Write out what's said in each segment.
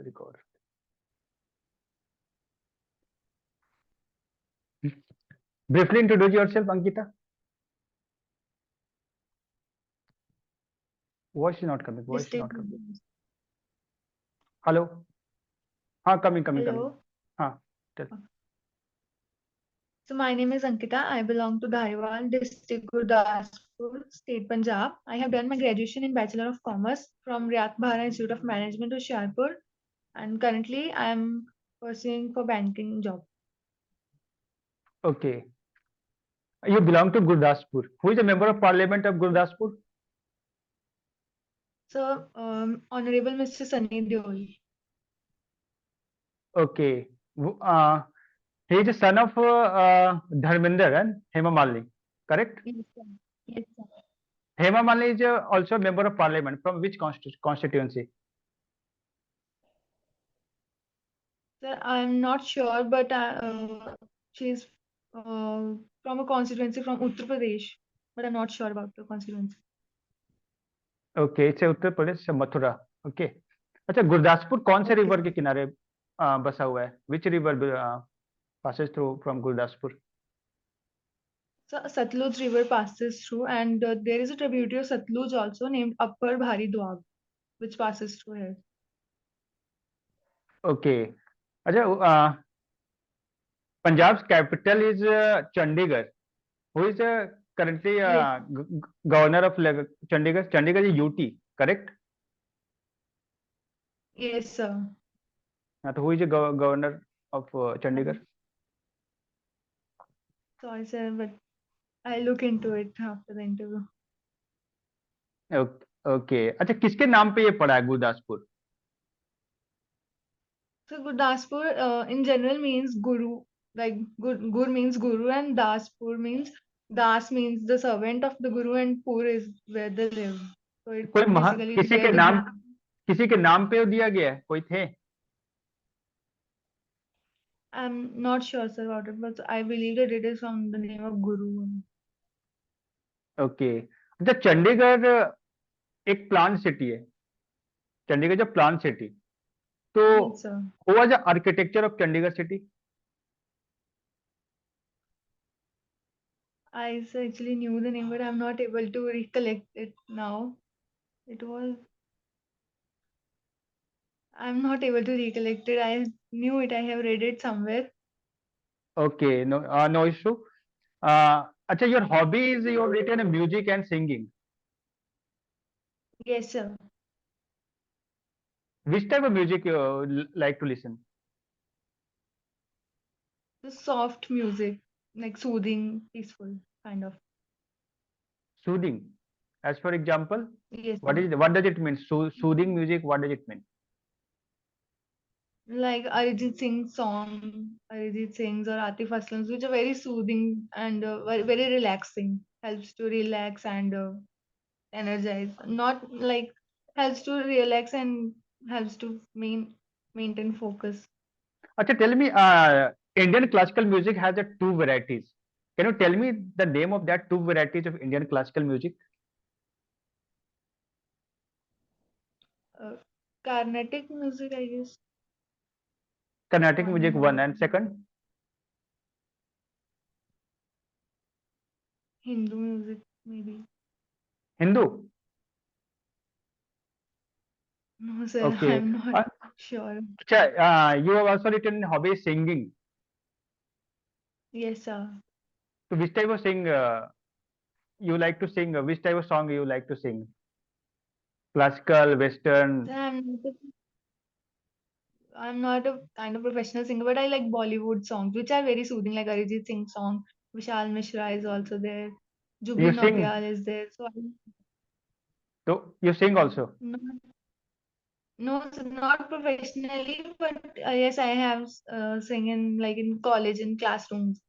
record. Briefly introduce yourself, Ankita. Voice is not coming. Voice is not coming. Hello. Coming. Hello. Tell. So my name is Ankita. I belong to Dhariwal district, Gurdaspur, state Punjab. I have done my graduation in Bachelor of Commerce from Riyat Bahara Institute of Management, Hoshiarpur, and currently I am pursuing for banking job. Okay. You belong to Gurdaspur. Who is a member of Parliament of Gurdaspur? So Honorable Mr. Sunny Deol. Okay. He is a son of Dharmender and Hema Malini. Correct? Yes, sir. Yes, sir. Hema Malini is also a member of Parliament. From which constituency? Sir, I'm not sure, but she's from a constituency from Uttar Pradesh, but I'm not sure about the constituency. Okay, it's Uttar Pradesh, Mathura. Okay. अच्छा, गुरदासपुर कौन से river के किनारे बसा हुआ है? Which river passes through from Gurdaspur? So Satluj river passes through, and there is a tributary of Satluj also named Upper Bhari Doab, which passes through here. Okay. अच्छा, Punjab's capital is Chandigarh. Who is currently Yes, governor of Chandigarh? Chandigarh is UT, correct? yes, sir. So who is the governor of Chandigarh? Sorry, sir, but I'll look into it after the interview. Okay. अच्छा, किसके नाम पे ये पड़ा है Gurdaspur? So Gurdaspur in general means Guru, like Gur means Guru, and Daspur means Das means the servant of the Guru, and Pur is where they live. So it's कोई basically किसी where के the नाम, किसी के नाम पे दिया गया है? कोई थे? I'm not sure, sir, about it, but I believe that it is from the name of Guru. Okay. अच्छा, चंडीगढ़ एक प्लांट सिटी है. चंडीगढ़ जो प्लांट सिटी, तो Yes, sir. who was the architecture of Chandigarh city? I actually knew the name, but I'm not able to recollect it now. It was. I'm not able to recollect it. I knew it. I have read it somewhere. Okay, no issue. अच्छा, your hobby is you have written music and singing. Yes, sir. Which type of music you like to listen? The soft music, like soothing, peaceful, kind of. Soothing. As for example, Yes, what sir. does it mean? Soothing music, what does it mean? Like Arijit Singh's song, Arijit Singh's or Atif Aslam's, which are very soothing and very, very relaxing. Helps to relax and energize. Not like helps to relax and helps to maintain focus. Acha, tell me, Indian classical music has two varieties. Can you tell me the name of that two varieties of Indian classical music? Carnatic music, I guess. Carnatic One music, one, and second? Hindu music, maybe. Hindu? No, sir, Okay. I'm not sure. Acha, you have also written hobby singing. Yes, sir. So which type of sing you like to sing? Which type of song you like to sing? Classical, Western? Sir, I'm not a kind of professional singer, but I like Bollywood songs, which are very soothing, like Arijit Singh song. Vishal Mishra is also there. You Jubin sing? Nautiyal is there. So So you sing also? not, no, sir, not professionally, but yes, I have singing like in college in classrooms.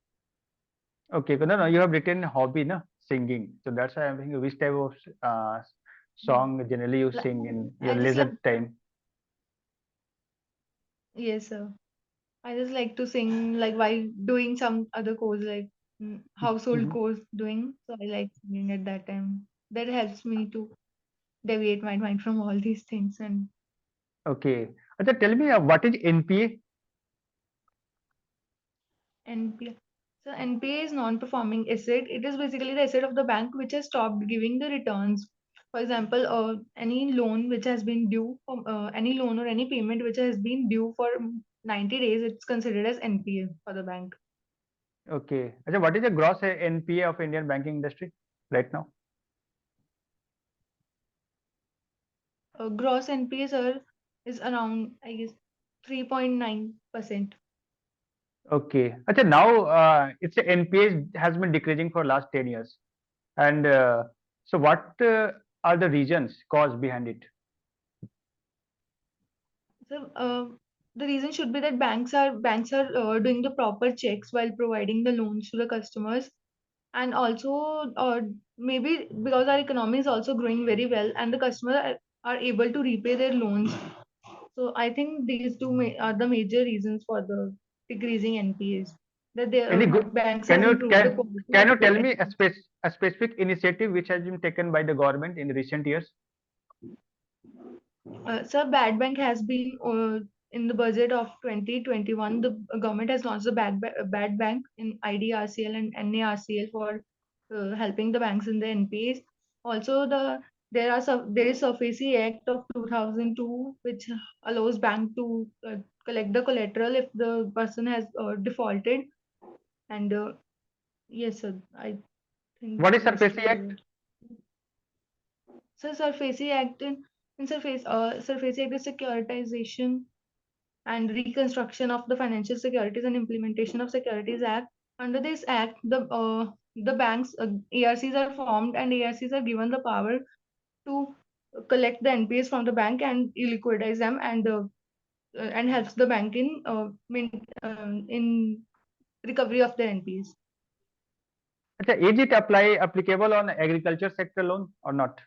Okay, no, you have written hobby, na, singing. So that's why I'm thinking which type of song generally you Like, sing in your I just like leisure time. yes, sir. I just like to sing like while doing some other course like household Mhm. course doing. So I like singing at that time. That helps me to deviate my mind from all these things and Okay. अच्छा, tell me what is NPA? NPA. So NPA is non-performing asset. It is basically the asset of the bank which has stopped giving the returns. For example, any loan which has been due from any loan or any payment which has been due for 90 days, it's considered as NPA for the bank. Okay. अच्छा, what is the gross NPA of Indian banking industry right now? Gross NPA, sir, is around, I guess, 3.9%. Okay. अच्छा, now its NPA has been decreasing for last 10 years. And so what are the reasons cause behind it? So the reason should be that banks are doing the proper checks while providing the loans to the customers, and also maybe because our economy is also growing very well, and the customers are able to repay their loans. So I think these two are the major reasons for the decreasing NPAs. That the Any good, banks can have you improved the can quality can of you their tell me a specific initiative which has been taken by the government in recent years? So Bad Bank has been in the budget of 2021. The government has launched the Bad Bank in IDRCL and NARCL for helping the banks in the NPAs. Also, there is SURFACI Act of 2002, which allows bank to collect the collateral if the person has defaulted. And yes, sir, I think What is these SURFACI two are Act? the. So SURFACI Act in SURFACI Act is securitization and reconstruction of the financial securities and implementation of Securities Act. Under this act, the banks ARCs are formed, and ARCs are given the power to collect the NPAs from the bank and liquidize them, and helps the bank in recovery of their NPAs. अच्छा, is it applicable on agriculture sector loan or not?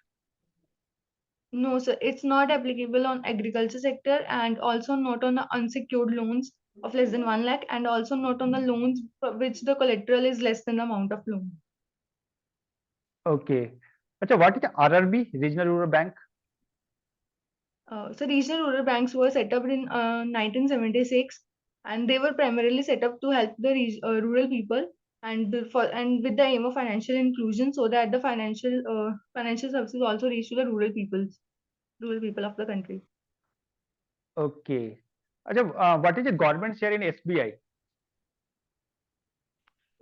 No, sir, it's not applicable on agriculture sector, and also not on the unsecured loans of less than 1 lakh, and also not on the loans for which the collateral is less than the amount of loan. Okay. अच्छा, what is RRB, Regional Rural Bank? So regional rural banks were set up in 1976, and they were primarily set up to help the rural people, and with the aim of financial inclusion, so that the financial services also reach to the rural people of the country. Okay. अच्छा, what is the government share in SBI?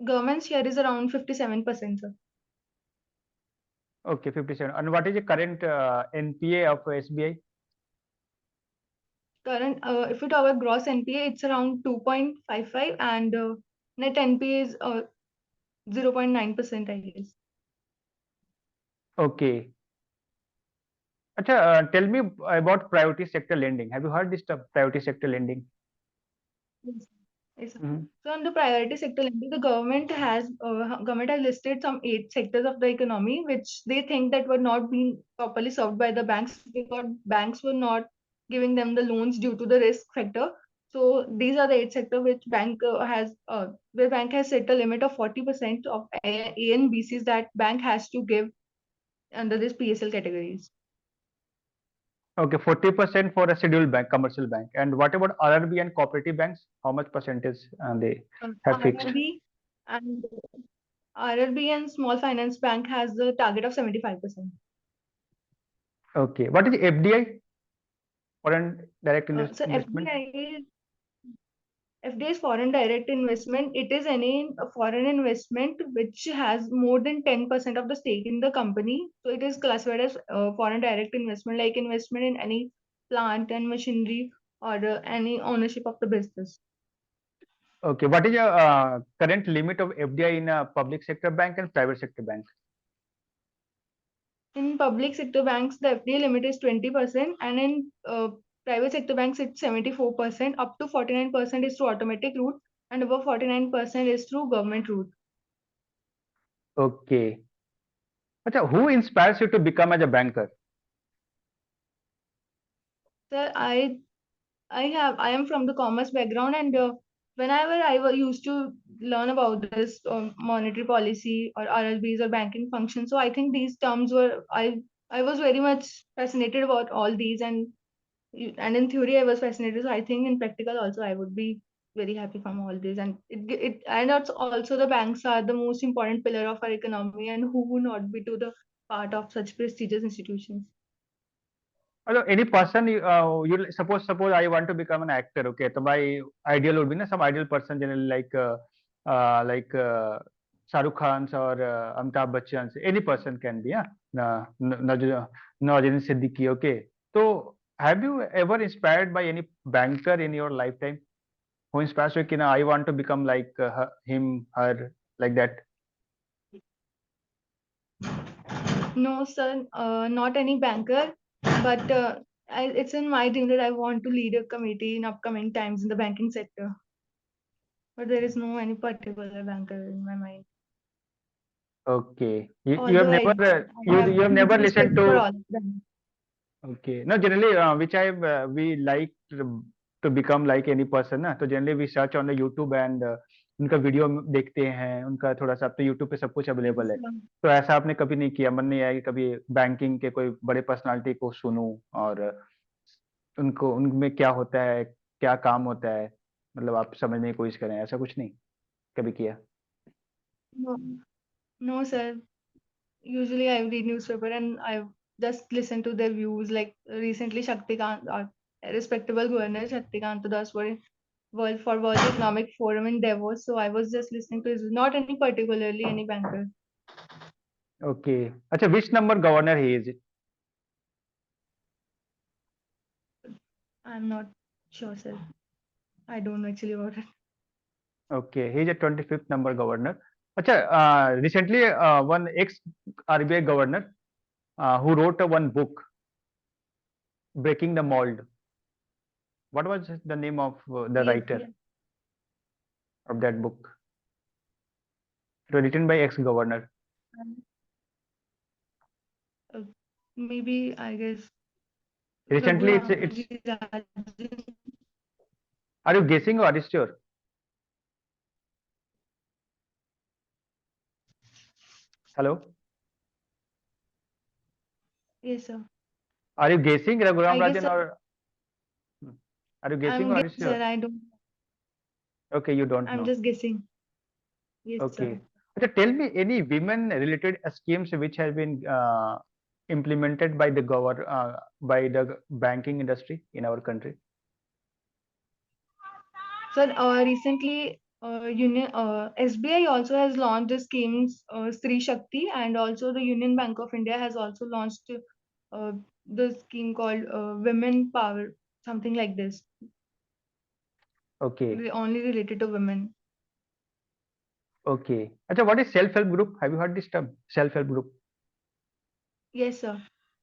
Government share is around 57%, sir. Okay, 57. And what is the current NPA of SBI? Current, if we talk about gross NPA, it's around 2.55, and net NPA is 0.9%, I guess. Okay. अच्छा, tell me about priority sector lending. Have you heard this term, priority sector lending? Yes. Yes, sir. Mhm. So under priority sector lending, the government has listed some 8 sectors of the economy which they think that were not being properly served by the banks, because banks were not giving them the loans due to the risk factor. So these are the 8 sector which where bank has set a limit of 40% of A and BCs that bank has to give under this PSL categories. Okay, 40% for a scheduled bank, commercial bank. And what about RRB and cooperative banks? How much percentage they have fixed? RRB and RRB and Small Finance Bank has the target of 75%. Okay. What is FDI? Foreign direct So investment? FDI is foreign direct investment. It is any foreign investment which has more than 10% of the stake in the company. So it is classified as foreign direct investment, like investment in any plant and machinery, or any ownership of the business. Okay. What is your current limit of FDI in a public sector bank and private sector bank? In public sector banks, the FDI limit is 20%, and in private sector banks, it's 74%. Up to 49% is through automatic route, and above 49% is through government route. Okay. Achha, who inspires you to become as a banker? Sir, I am from the commerce background, and whenever used to learn about this monetary policy or RLBs or banking functions, so I think these terms were I was very much fascinated about all these, and And in theory, I was fascinated. So I think in practical also, I would be very happy from all this. And and it's also the banks are the most important pillar of our economy, and who would not be to the part of such prestigious institutions. Hello, any person you suppose I want to become an actor, okay? So my ideal would be some ideal person, generally like Shah Rukh Khan's or Amitabh Bachchan's. Any person can be, yeah. Nawazuddin Siddiqui, okay. So have you ever inspired by any banker in your lifetime? Who inspires you? I want to become like him, her, like that. No, sir, not any banker, but it's in my dream that I want to lead a committee in upcoming times in the banking sector. But there is no any particular banker in my mind. Okay. You have Although never I have you have huge never listened respect for to. all of them. Okay. No, generally, which we like to become like any person ना, तो generally we search on the YouTube and उनका video देखते हैं, उनका थोड़ा सा, अब तो YouTube पे सब कुछ अवेलेबल है। तो ऐसा आपने कभी नहीं किया, मन नहीं आया कि कभी बैंकिंग के कोई बड़े पर्सनालिटी को सुनूं और उनको उनमें क्या होता है, क्या काम होता है, मतलब आप समझने की कोशिश करें, ऐसा कुछ नहीं कभी किया? No, no, sir. Usually I read newspaper and I just listen to their views. Like recently, Shaktikant, a respectable governor, Shaktikant Das, were in World Economic Forum in Davos. So I was just listening to his, not any particularly any banker. Okay, अच्छा, which number governor he is? I'm not sure, sir. I don't know actually about it. Okay, he is a 25th number governor. अच्छा, recently one ex RBI governor who wrote one book, Breaking the Mold. What was the name of the Yes, writer of that book? It was written by ex governor. uh, maybe I guess Recently, it's. Raghuram Rajan. Are you guessing or are you sure? Hello, Yes, sir. are you guessing Raghuram I guess Rajan or are you guessing I'm or are you guessing, sure? sir. I don't. Okay, you don't I'm know. just guessing. Yes, sir. Okay. Okay, tell me any women related schemes which have been implemented by the by the banking industry in our country. Sir, recently, SBI also has launched the schemes Sri Shakti, and also the Union Bank of India has also launched uh, the scheme called Women Power, something like this, Okay. only related to women. Okay. Acha, what is self-help group? Have you heard this term? Self-help group. Yes, sir.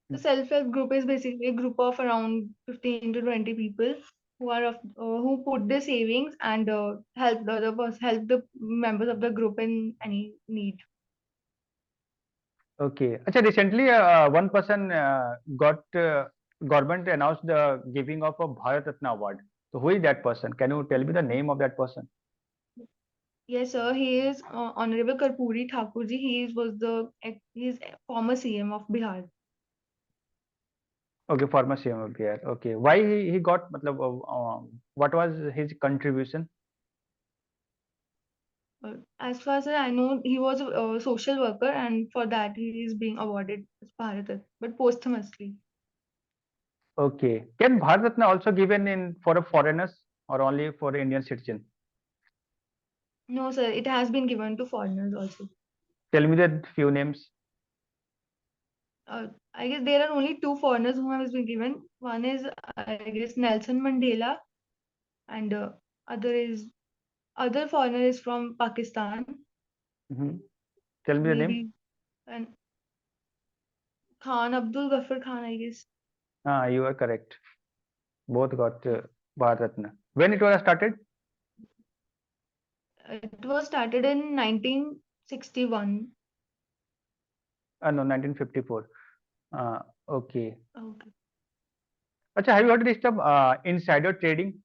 The Hmm. self-help group is basically a group of around 15 to 20 people who put their savings and help the members of the group in any need. Okay. Acha, recently one person got government announced the giving of a Bharat Ratna award. So who is that person? Can you tell me the name of that person? Yes, sir. He is Honorable Karpuri Thakurji. He is former CM of Bihar. Okay, former CM of BR. Okay. Why he got, matlab, what was his contribution? As far as I know, he was a social worker, and for that he is being awarded as Bharat Ratna, but posthumously. Okay. Can Bharat Ratna also given in for a foreigners or only for Indian citizen? No, sir. It has been given to foreigners also. Tell me the few names. I guess there are only two foreigners who has been given. One is, I guess, Nelson Mandela, and other foreigner is from Pakistan, Hmm. Tell me the name. maybe, and Khan Abdul Ghaffar Khan, I guess. Ah, you are correct. Both got Bharat Ratna. When it was started? It was started in 1961. No, 1954. Okay. Okay. Acha, have you heard this term insider trading?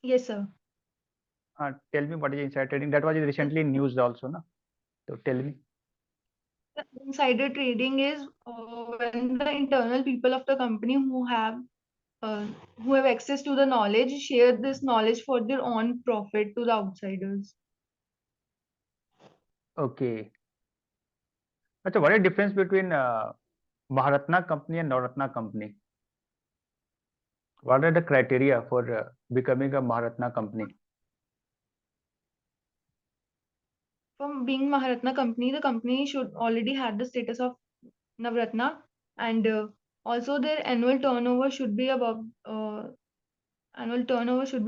Yes, sir. Tell me what is insider trading. That was recently in news also, no? So tell me. Insider trading is when the internal people of the company uh, who have access to the knowledge share this knowledge for their own profit to the outsiders. Okay. Achha, what is the difference between Maharatna company and Navratna company? What are the criteria for becoming a Maharatna company? From being Maharatna company, the company should already have the status of Navratna, and also their annual turnover should be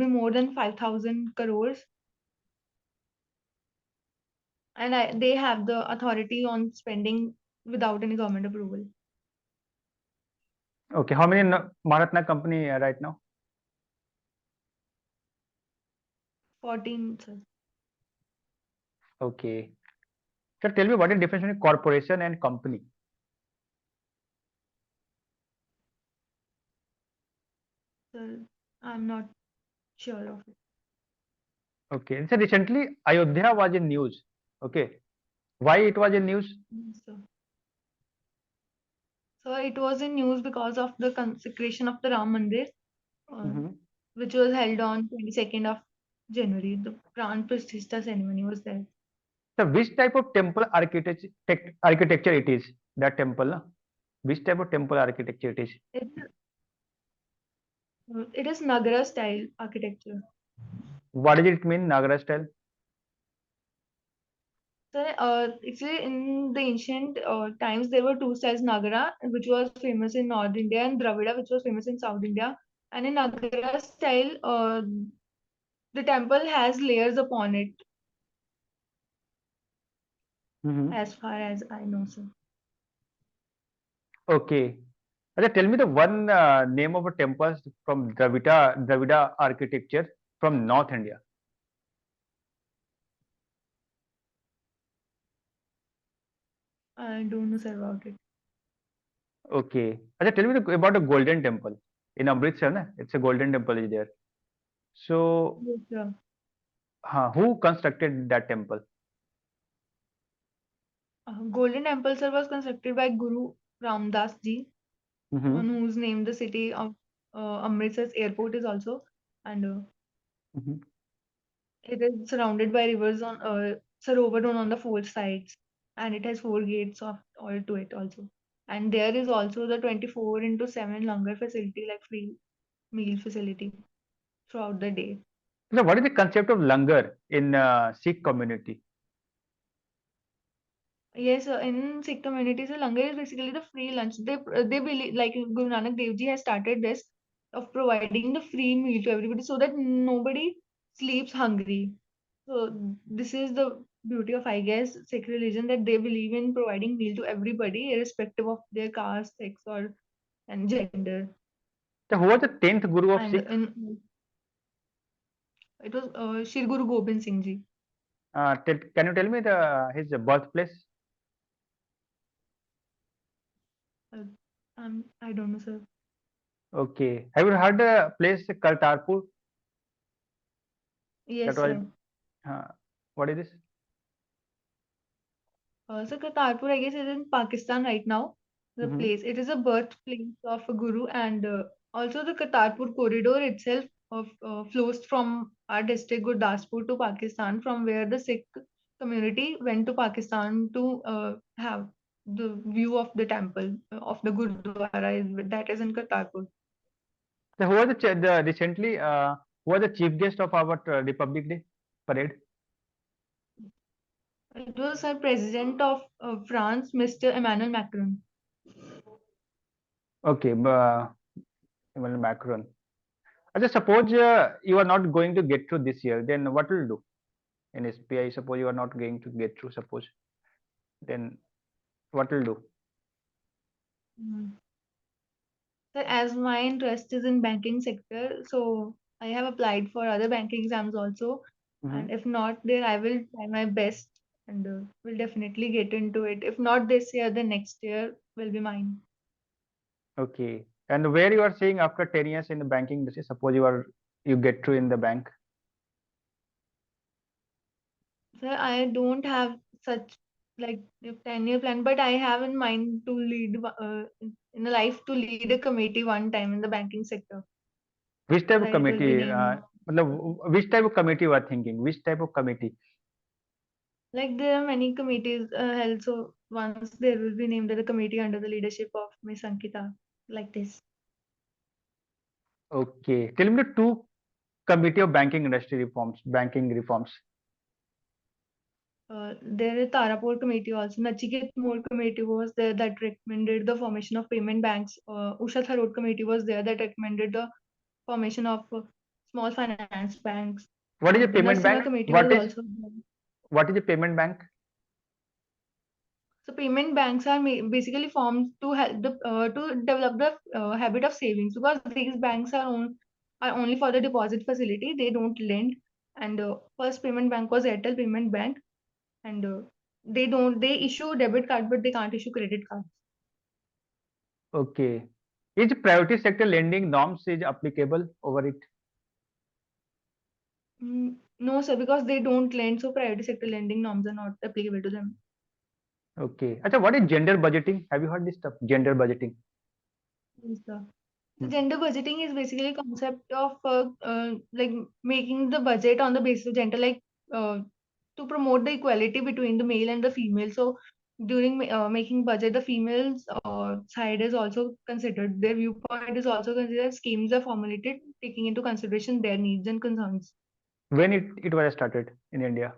more than 5,000 crores, and they have the authority on spending without any government approval. Okay, how many Maharatna company right now? 14, sir. Okay. Sir, tell me what is the difference between corporation and company? Sir, I'm not sure of it. Okay. So recently Ayodhya was in news. Okay. Why it was in news? So, so it was in news because of the consecration of the Ram Mandir, uh, Mm-hmm. which was held on 22nd of January. The Pran Pratishtha ceremony was there. So which type of temple architecture it is? That temple, na? Which type of temple architecture it is? It, it is Nagara style architecture. What does it mean, Nagara style? So, actually, in the ancient times, there were two styles: Nagara, which was famous in North India, and Dravida, which was famous in South India. And in Nagara style, the temple has layers upon it, Mm-hmm. as far as I know, sir. Okay. Ajay, tell me the one name of a temples from Dravida architecture from North India. I don't know, sir, about it. Okay. Ajay, tell me about a golden temple in Amritsar. Na? It's a golden temple is there. So, Yes, sir. who constructed that temple? Golden Temple, sir, was constructed by Guru Ramdas ji, on Mm-hmm. whose name the city of Amritsar's airport is also, and Mm-hmm. it is surrounded by rivers on Sarovar on the four sides, and it has four gates of all to it also. And there is also the 24 into 7 longer facility, like free meal facility throughout the day. So, what is the concept of langar in Sikh community? Yes, in Sikh communities, so langar is basically the free lunch. They believe, like Guru Nanak Dev Ji has started this of providing the free meal to everybody so that nobody sleeps hungry. So this is the beauty of, I guess, Sikh religion, that they believe in providing meal to everybody, irrespective of their caste, sex, or and gender. So, who was the 10th Guru of And Sikh? it was Shri Guru Gobind Singh Ji. Can you tell me his birthplace? Uh, I don't know, sir. Okay. Have you heard the place Kartarpur? That Yes, was, sir. uh, what is this? So Kartarpur, I guess, is in Pakistan right now. The Mm-hmm. place. It is a birthplace of a guru, and also the Kartarpur corridor itself flows from our district Gurdaspur to Pakistan, from where the Sikh community went to Pakistan to have the view of the temple of the Gurdwara that is in Kartarpur. So, who was the recently who was the chief guest of our Republic Day parade? It was our president of France, Mr. Emmanuel Macron. Okay, Emmanuel Macron. Just suppose you are not going to get through this year, then what will you do in SPI? Suppose you are not going to get through, suppose, then what will you do? Mm. So as my interest is in banking sector, so I have applied for other banking exams also. Mm-hmm. And if not there, I will try my best and will definitely get into it. If not this year, the next year will be mine. Okay. And where you are saying after 10 years in the banking industry, suppose you get through in the bank. So I don't have such. like a 10-year plan, but I have in mind to lead in a life to lead a committee one time in the banking sector. Which type of That will be committee? named. Which type of committee you are thinking? Which type of committee? Like there are many committees held, so once there will be named as a committee under the leadership of Miss Ankita, like this. Okay. Tell me the two committee of banking industry reforms, banking reforms. There is Tarapur committee also. Nachiket More committee was there that recommended the formation of payment banks. Usha Tharoor committee was there that recommended the formation of small finance banks. What is a And the payment Narsimha bank? committee was also there. What is a payment bank? So payment banks are basically formed to help to develop the habit of savings, because these banks are only for the deposit facility. They don't lend. And first payment bank was Airtel Payment Bank, and they issue debit card, but they can't issue credit cards. Okay. Is priority sector lending norms is applicable over it? No, sir, because they don't lend, so private sector lending norms are not applicable to them. Okay. Acha, what is gender budgeting? Have you heard this stuff? Gender budgeting. Yes, sir. So Hmm. gender budgeting is basically a concept of like making the budget on the basis of gender, like uh, to promote the equality between the male and the female. So during making budget, the females side is also considered. Their viewpoint is also considered. Schemes are formulated taking into consideration their needs and concerns. When it was started in India?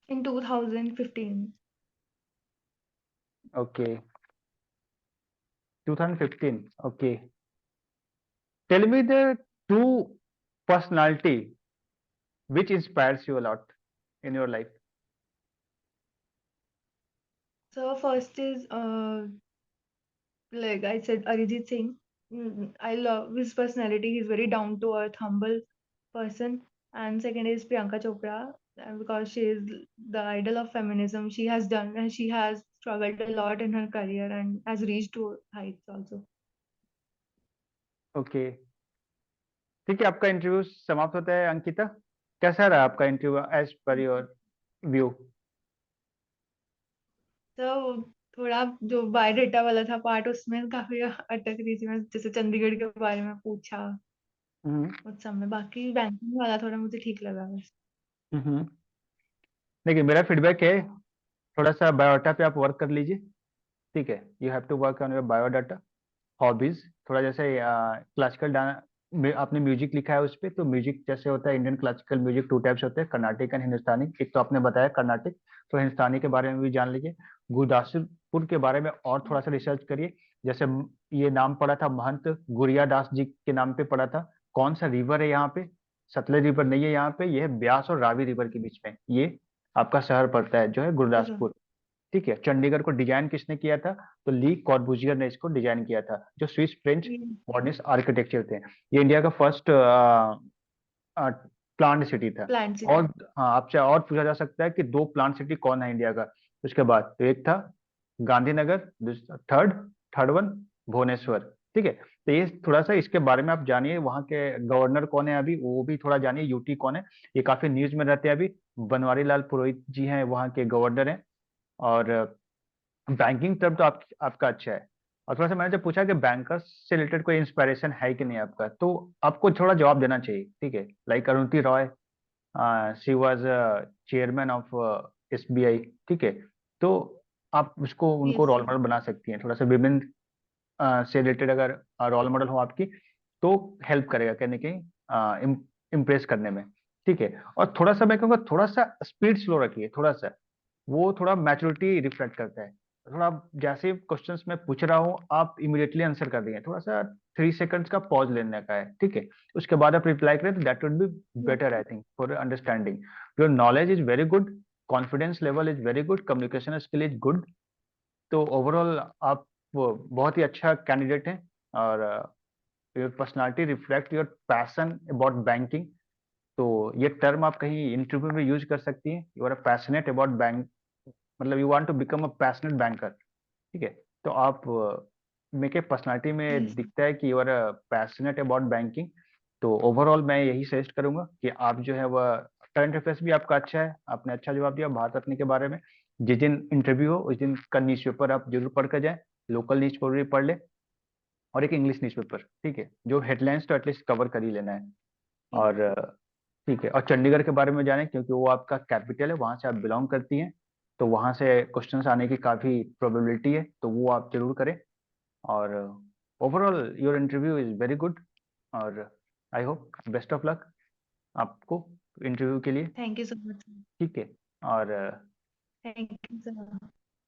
In 2015, Okay. 2015. Okay. Tell me the two personality which inspires you a lot in your life. so first is like I said, Arijit Singh. I love his personality. He's very down to earth, humble person. And second is Priyanka Chopra, because she is the idol of feminism. She has done and she has struggled a lot in her career and has reached to heights also. Okay, ठीक है, आपका interview समाप्त होता है अंकिता। कैसा रहा आपका interview as per your view? तो थोड़ा जो बायोडेटा वाला था पार्ट, उसमें काफी अटक रही थी मैं, जैसे चंडीगढ़ के बारे में पूछा हम्म। उस समय। बाकी बैंकिंग वाला थोड़ा मुझे ठीक लगा बस। हम्म। देखिए, मेरा फीडबैक है, थोड़ा सा बायोडाटा पे आप वर्क कर लीजिए। ठीक है, you have to work on your biodata. Hobbies थोड़ा, जैसे क्लासिकल आपने म्यूजिक लिखा है उस पे, तो म्यूजिक जैसे होता है, Indian classical music two types होते हैं, कर्नाटिक एंड हिंदुस्तानी। एक तो आपने बताया कर्नाटिक, तो हिंदुस्तानी के बारे में भी जान लीजिए। गुरदासपुर के बारे में और थोड़ा सा रिसर्च करिए। जैसे ये नाम पड़ा था, महंत गुरिया दास जी के नाम पे पड़ा था। कौन सा रिवर है यहाँ पे? सतलज रिवर नहीं है यहाँ पे, ये है ब्यास और रावी रिवर के बीच में ये आपका शहर पड़ता है, जो है ओके सर। गुरदासपुर। ठीक है, चंडीगढ़ को डिजाइन किसने किया था? तो ली कॉर्बूजियर ने इसको डिजाइन किया था, जो स्विस फ्रेंच मॉडर्निस्ट आर्किटेक्चर थे। ये इंडिया का फर्स्ट प्लांट सिटी था। प्लान और सिटी। हाँ, आपसे और पूछा जा सकता है कि दो प्लांट सिटी कौन है इंडिया का? उसके बाद तो एक था Gandhinagar, third third one Bhubaneswar. ठीक है, तो ये थोड़ा सा इसके बारे में आप जानिए। वहाँ के गवर्नर कौन है अभी, वो भी थोड़ा जानिए। यूटी कौन है, ये काफी न्यूज में रहते हैं अभी। बनवारी लाल पुरोहित जी हैं, वहाँ के गवर्नर हैं। और बैंकिंग तरफ तो आपका अच्छा है। और थोड़ा सा मैंने जब पूछा कि बैंकर्स से रिलेटेड कोई इंस्पिरेशन है कि नहीं आपका, तो आपको थोड़ा जवाब देना चाहिए। ठीक है, like Arundhati Roy, she was chairman of SBI. ठीक है, तो आप उसको उनको यस रोल सर। मॉडल बना सकती हैं। थोड़ा सा विमेन से रिलेटेड अगर रोल मॉडल हो आपकी, तो हेल्प करेगा कहीं ना कहीं इम्प्रेस करने में। ठीक है, और थोड़ा सा मैं कहूँगा, थोड़ा सा स्पीड स्लो रखिए, थोड़ा सा। वो थोड़ा मैच्योरिटी रिफ्लेक्ट करता है। थोड़ा जैसे क्वेश्चंस मैं पूछ रहा हूँ, आप इमीडिएटली आंसर कर रही हैं, थोड़ा सा 3 सेकंड्स का पॉज लेने का है। ठीक है, उसके बाद आप रिप्लाई करें, तो that would be better I think for understanding. Your knowledge is very good, confidence level is very good, communication skill is good. तो ओवरऑल आप वो बहुत ही अच्छा कैंडिडेट हैं। और your personality reflect your passion about banking. तो ये term आप कहीं इंटरव्यू में यूज कर सकती हैं, you are passionate about bank, मतलब you want to become a passionate banker. ठीक है, तो आप मेरे पर्सनालिटी में यस दिखता है कि you are passionate about banking. तो ओवरऑल मैं यही सजेस्ट करूंगा कि आप जो है वह करंट अफेयर्स भी आपका अच्छा है, आपने अच्छा जवाब दिया भारत रत्न के बारे में। जिस दिन इंटरव्यू हो उस दिन का न्यूज पेपर आप जरूर पढ़ कर जाए, लोकल न्यूज पेपर भी पढ़ ले, और एक इंग्लिश न्यूज पेपर, ठीक है, जो हेडलाइंस तो एटलीस्ट कवर कर ही लेना है। ठीक और ठीक है, और चंडीगढ़ के बारे में जाने क्योंकि वो आपका कैपिटल है, वहां से आप बिलोंग करती हैं, तो वहां से क्वेश्चंस आने की काफी प्रोबेबिलिटी है, तो वो आप जरूर करें। और overall your interview is very good, और I hope best of luck आपको इंटरव्यू के लिए। Thank you so much. ठीक है, और थैंक यू सर।